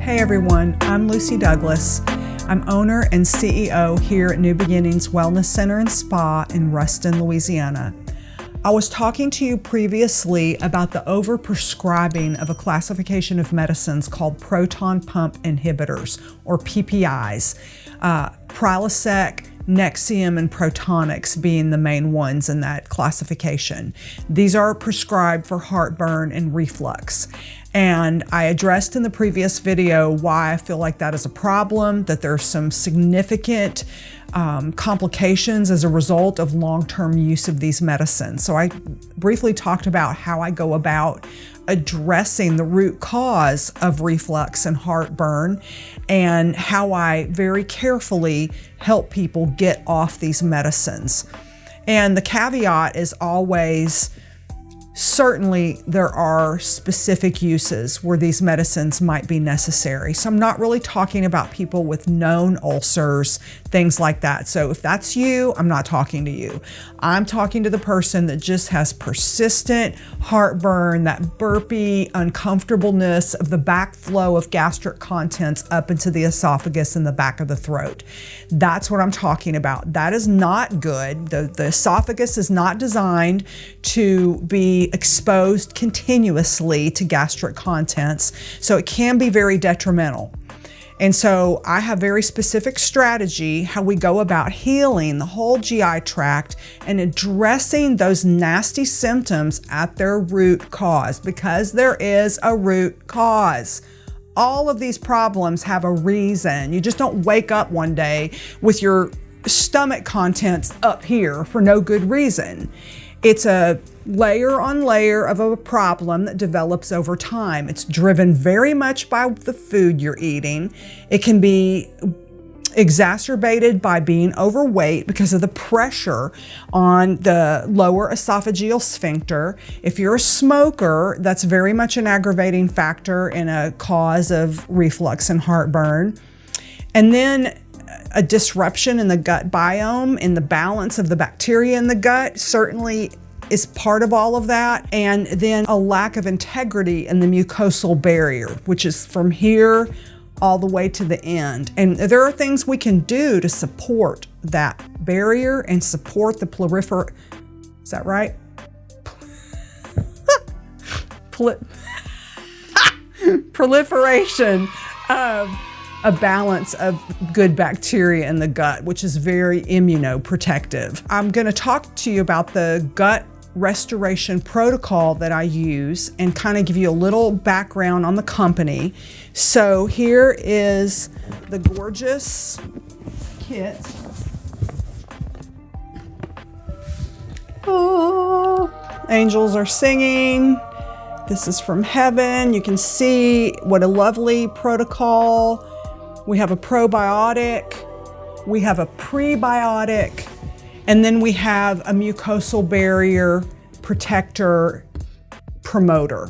Hey everyone, I'm Lucy Douglas. I'm owner and CEO here at New Beginnings Wellness Center and Spa in Ruston, Louisiana. I was talking to you previously about the overprescribing of a classification of medicines called proton pump inhibitors, or PPIs. Prilosec, Nexium, and Protonix being the main ones in that classification. These are prescribed for heartburn and reflux. And I addressed in the previous video why I feel like that is a problem, that there's some significant complications as a result of long-term use of these medicines. So I briefly talked about how I go about addressing the root cause of reflux and heartburn, and how I very carefully help people get off these medicines. And the caveat is always, certainly there are specific uses where these medicines might be necessary. So I'm not really talking about people with known ulcers, things like that. So if that's you, I'm not talking to you. I'm talking to the person that just has persistent heartburn, that burpy uncomfortableness of the backflow of gastric contents up into the esophagus and the back of the throat. That's what I'm talking about. That is not good. The esophagus is not designed to be exposed continuously to gastric contents, so it can be very detrimental. And so I have very specific strategy how we go about healing the whole GI tract and addressing those nasty symptoms at their root cause, because there is a root cause. All of these problems have a reason. You just don't wake up one day with your stomach contents up here for no good reason. It's a layer on layer of a problem that develops over time. It's driven very much by the food you're eating. It can be exacerbated by being overweight because of the pressure on the lower esophageal sphincter. If you're a smoker, that's very much an aggravating factor in a cause of reflux and heartburn. And then a disruption in the gut biome, in the balance of the bacteria in the gut, certainly is part of all of that. And then a lack of integrity in the mucosal barrier, which is from here all the way to the end. And there are things we can do to support that barrier and support the is that right? Proliferation of a balance of good bacteria in the gut, which is very immunoprotective. I'm going to talk to you about the gut restoration protocol that I use and kind of give you a little background on the company. So here is the gorgeous kit. Oh, angels are singing. This is from heaven. You can see what a lovely protocol. We have a probiotic, we have a prebiotic, and then we have a mucosal barrier protector promoter.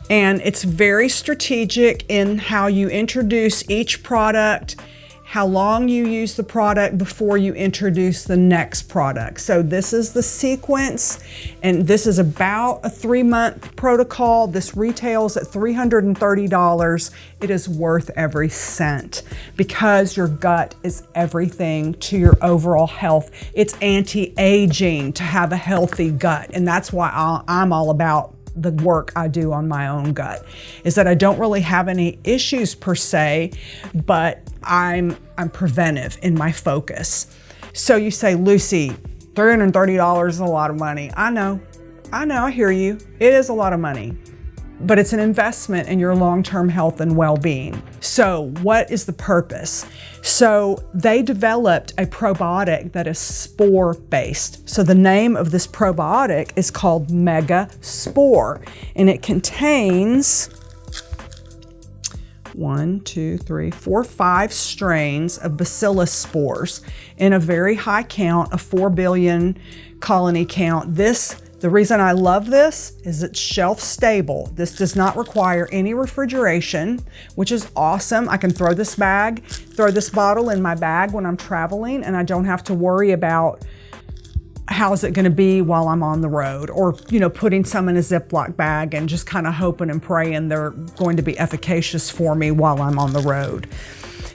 And it's very strategic in how you introduce each product, how long you use the product before you introduce the next product. So this is the sequence, and this is about a 3-month protocol. This retails at $330. It is worth every cent because your gut is everything to your overall health. It's anti-aging to have a healthy gut, and that's why I'm all about the work I do on my own gut, is that I don't really have any issues per se, but I'm preventive in my focus. So you say, Lucy, $330 is a lot of money. I know, I hear you. It is a lot of money, but it's an investment in your long-term health and well-being. So what is the purpose? So they developed a probiotic that is spore-based. So the name of this probiotic is called Mega Spore, and it contains 5 strains of bacillus spores in a very high count, a 4 billion colony count. The reason I love this is it's shelf stable. This does not require any refrigeration, which is awesome. I can throw this bottle in my bag when I'm traveling, and I don't have to worry about how's it going to be while I'm on the road, or, you know, putting some in a Ziploc bag and just kind of hoping and praying they're going to be efficacious for me while I'm on the road.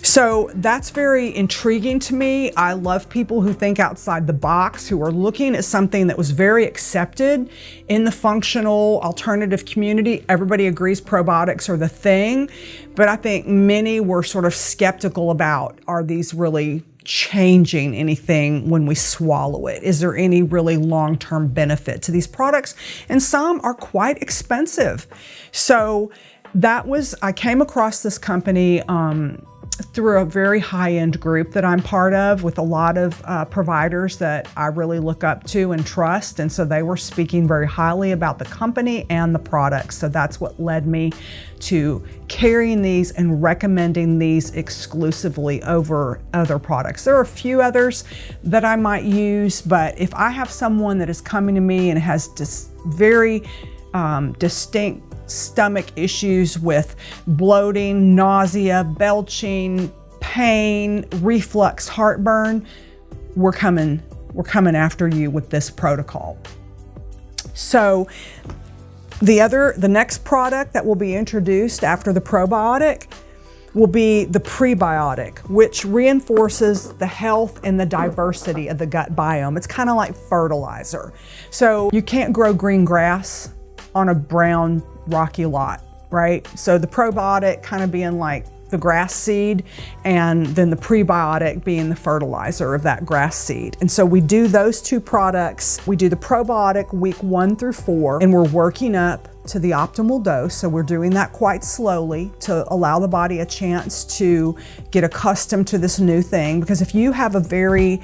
So that's very intriguing to me. I love people who think outside the box, who are looking at something that was very accepted in the functional alternative community. Everybody agrees probiotics are the thing, but I think many were sort of skeptical about, are these really changing anything when we swallow it? Is there any really long-term benefit to these products? And some are quite expensive. So I came across this company through a very high-end group that I'm part of, with a lot of providers that I really look up to and trust. And so they were speaking very highly about the company and the products. So that's what led me to carrying these and recommending these exclusively over other products. There are a few others that I might use, but if I have someone that is coming to me and has very distinct stomach issues with bloating, nausea, belching, pain, reflux, heartburn, we're coming after you with this protocol. So the next product that will be introduced after the probiotic will be the prebiotic, which reinforces the health and the diversity of the gut biome. It's kind of like fertilizer. So you can't grow green grass on a brown rocky lot, right? So the probiotic kind of being like the grass seed, and then the prebiotic being the fertilizer of that grass seed. And so we do those two products. We do the probiotic week 1 through 4, and we're working up to the optimal dose. So we're doing that quite slowly to allow the body a chance to get accustomed to this new thing. Because if you have a very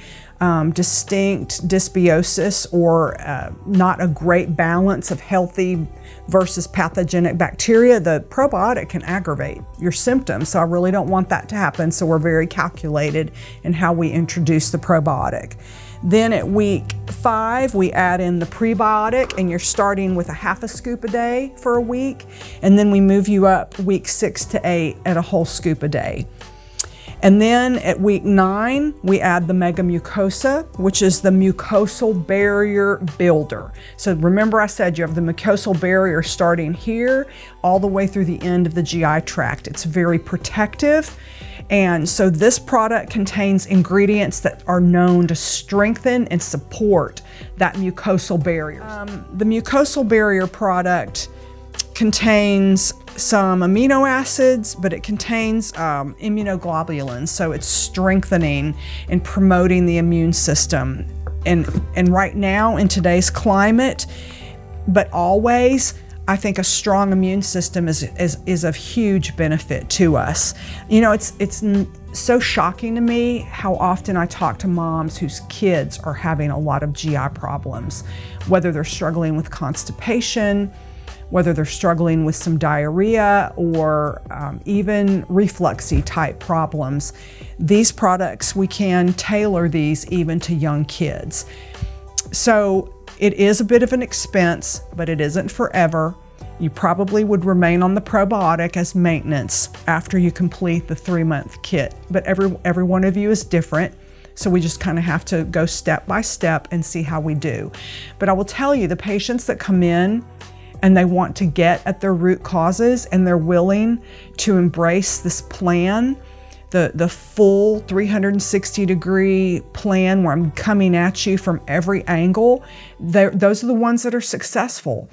distinct dysbiosis, or not a great balance of healthy versus pathogenic bacteria, the probiotic can aggravate your symptoms. So I really don't want that to happen. So we're very calculated in how we introduce the probiotic. Then at week 5, we add in the prebiotic, and you're starting with a half a scoop a day for a week. And then we move you up week 6 to 8 at a whole scoop a day. And then at week 9, we add the Mega Mucosa, which is the mucosal barrier builder. So remember I said you have the mucosal barrier starting here all the way through the end of the GI tract. It's very protective. And so this product contains ingredients that are known to strengthen and support that mucosal barrier. The mucosal barrier product contains some amino acids, but it contains immunoglobulins, so it's strengthening and promoting the immune system. And right now in today's climate, but always, I think a strong immune system is of huge benefit to us. You know, it's so shocking to me how often I talk to moms whose kids are having a lot of GI problems, whether they're struggling with constipation, whether they're struggling with some diarrhea, or even refluxy type problems. These products, we can tailor these even to young kids. So it is a bit of an expense, but it isn't forever. You probably would remain on the probiotic as maintenance after you complete the 3-month kit, but every one of you is different. So we just kind of have to go step by step and see how we do. But I will tell you, the patients that come in and they want to get at their root causes, and they're willing to embrace this plan, the full 360-degree plan where I'm coming at you from every angle, those are the ones that are successful.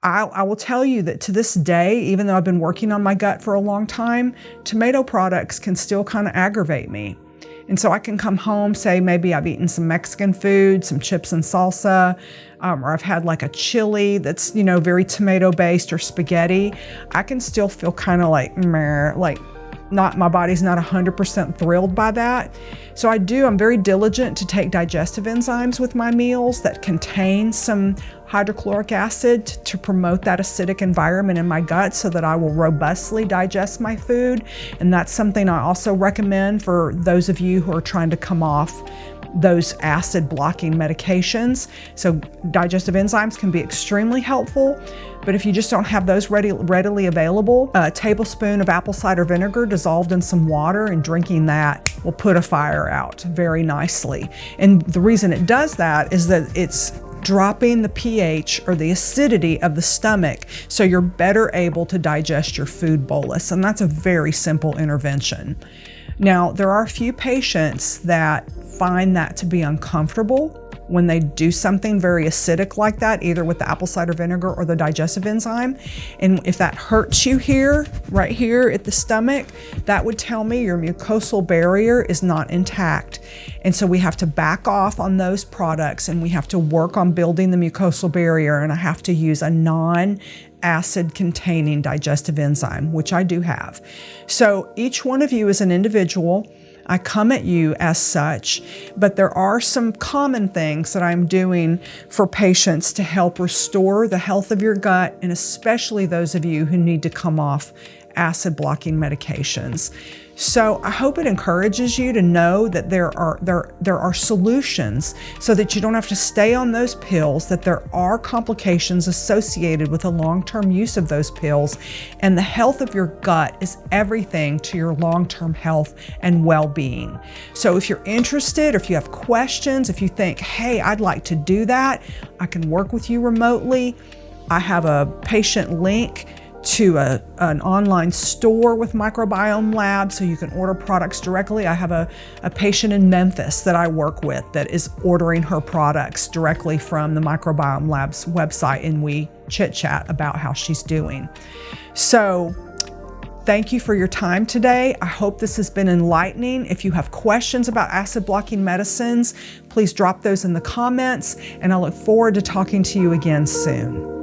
I will tell you that to this day, even though I've been working on my gut for a long time, tomato products can still kind of aggravate me. And so I can come home, say maybe I've eaten some Mexican food, some chips and salsa, or I've had like a chili that's, you know, very tomato-based, or spaghetti. I can still feel kind of like, meh, like my body's not 100% thrilled by that. So I'm very diligent to take digestive enzymes with my meals that contain some hydrochloric acid to promote that acidic environment in my gut, so that I will robustly digest my food. And that's something I also recommend for those of you who are trying to come off those acid blocking medications. So digestive enzymes can be extremely helpful, but if you just don't have those readily available, a tablespoon of apple cider vinegar dissolved in some water and drinking that will put a fire out very nicely. And the reason it does that is that it's dropping the pH or the acidity of the stomach, so you're better able to digest your food bolus. And that's a very simple intervention. Now, there are a few patients that find that to be uncomfortable when they do something very acidic like that, either with the apple cider vinegar or the digestive enzyme. And if that hurts you here, right here at the stomach, that would tell me your mucosal barrier is not intact. And so we have to back off on those products, and we have to work on building the mucosal barrier, and I have to use a non-acid containing digestive enzyme, which I do have. So each one of you is an individual. I come at you as such, but there are some common things that I'm doing for patients to help restore the health of your gut, and especially those of you who need to come off acid blocking medications. So I hope it encourages you to know that there are solutions, so that you don't have to stay on those pills, that there are complications associated with the long-term use of those pills, and the health of your gut is everything to your long-term health and well-being. So if you're interested, or if you have questions, if you think, hey, I'd like to do that, I can work with you remotely. I have a patient link to an online store with Microbiome Labs, so you can order products directly. I have a patient in Memphis that I work with that is ordering her products directly from the Microbiome Labs website, and we chit-chat about how she's doing. So thank you for your time today. I hope this has been enlightening. If you have questions about acid blocking medicines, please drop those in the comments, and I look forward to talking to you again soon.